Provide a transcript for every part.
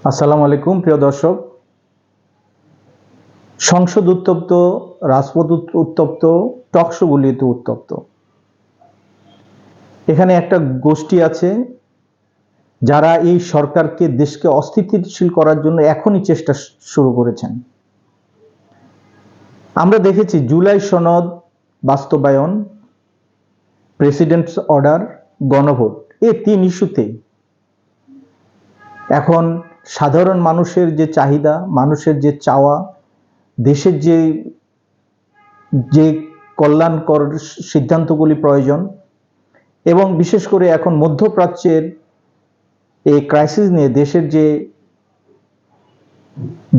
আসসালামু আলাইকুম প্রিয় দর্শক। সংসদ উত্তপ্ত, রাজপথ উত্তপ্ত, টকশোগুলিতে উত্তপ্ত। এখানে একটা গোষ্ঠী আছে যারা এই সরকারকে, দেশকে অস্থিতিশীল করার জন্য এখনই চেষ্টা শুরু করেছেন। আমরা দেখেছি জুলাই সনদ বাস্তবায়ন, প্রেসিডেন্টস অর্ডার, গণভোট, এই তিন ইস্যুতে এখন সাধারণ মানুষের যে চাহিদা, মানুষের যে চাওয়া, দেশের যে কল্যাণকর সিদ্ধান্তগুলি প্রয়োজন, এবং বিশেষ করে এখন মধ্যপ্রাচ্যের এই ক্রাইসিস নিয়ে দেশের যে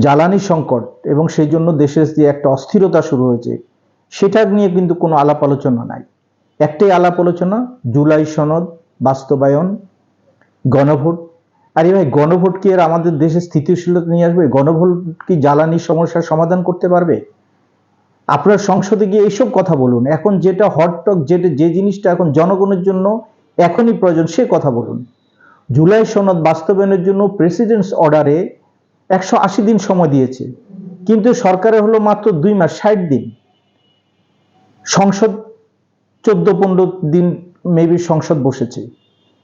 জ্বালানি সংকট এবং সেই জন্য দেশের যে একটা অস্থিরতা শুরু হয়েছে, সেটা নিয়ে কিন্তু কোনো আলাপ আলোচনা নাই। একটাই আলাপ আলোচনা, জুলাই সনদ বাস্তবায়ন, গণভোট। আরে ভাই, গণভোট কি আর আমাদের দেশে স্থিতিশীলতা নিয়ে আসবে? গণভোট কি জ্বালানি সমস্যার সমাধান করতে পারবে? আপনার সংসদে গিয়ে এইসব কথা বলুন। এখন যেটা হট টক, যে জিনিসটা এখন জনগণের জন্য এখনই প্রয়োজন, সে কথা বলুন। জুলাই সনদ বাস্তবায়নের জন্য প্রেসিডেন্টস অর্ডারে 180 দিন সময় দিয়েছে, কিন্তু সরকারের হলো মাত্র 2 মাস, 60 দিন। সংসদ 14-15 দিন মেবি সংসদ বসেছে,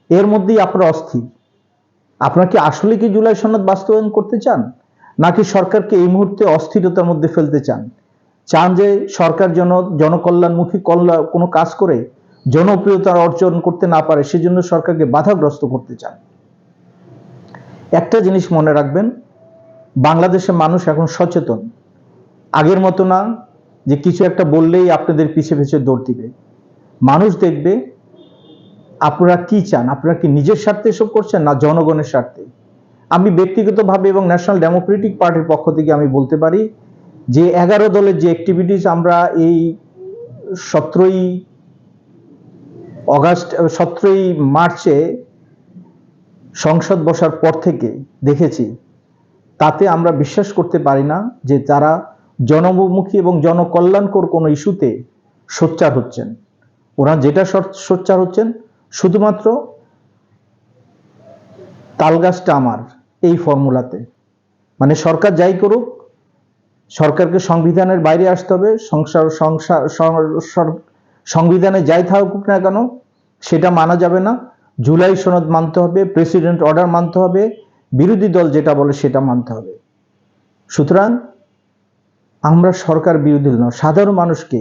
এর মধ্যেই আপনারা অস্থির। আপনারা কি আসলে কি জুলাই সনদ বাস্তবায়ন করতে চান, নাকি সরকারকে এই মুহূর্তে অস্থিরতার মধ্যে ফেলতে চান? চান যে সরকার জনকল্যাণমুখী কোনো কাজ করে জনপ্রিয়তা অর্জন করতে না পারে, সেজন্য সরকারকে বাধাগ্রস্ত করতে চান? একটা জিনিস মনে রাখবেন, বাংলাদেশের মানুষ এখন সচেতন। আগের মতো না যে কিছু একটা বললেই আপনাদের পিছে পিছে দৌড় দিবে। মানুষ দেখবে আপনারা কি চান, আপনারা কি নিজের স্বার্থে এসব করছেন না জনগণের স্বার্থে। আমি ব্যক্তিগতভাবে এবং ন্যাশনাল ডেমোক্রেটিক পার্টির পক্ষ থেকে আমি বলতে পারি যে 11 দলের যে অ্যাক্টিভিটিস আমরা এই 17ই মার্চে সংসদ বসার পর থেকে দেখেছি, তাতে আমরা বিশ্বাস করতে পারি না যে তারা জনমুখী এবং জনকল্যাণকর কোনো ইস্যুতে সোচ্চার হচ্ছেন। ওরা যেটা সোচ্চার হচ্ছেন শুধুমাত্র তালগাছটা আমার, এই ফর্মুলাতে। মানে সরকার যাই করুক, সরকারকে সংবিধানের বাইরে আসতে হবে। সংবিধানে যাই থাকুক না কেন সেটা মানা যাবে না। জুলাই সনদ মানতে হবে, প্রেসিডেন্ট অর্ডার মানতে হবে, বিরোধী দল যেটা বলে সেটা মানতে হবে। সুতরাং আমরা সরকার বিরোধী নয়, সাধারণ মানুষকে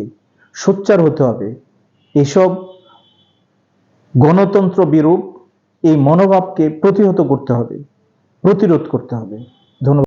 সোচ্চার হতে হবে। এসব গণতন্ত্র বিরূপ এই মনোভাবকে প্রতিহত করতে হবে, প্রতিরোধ করতে হবে। ধন্যবাদ।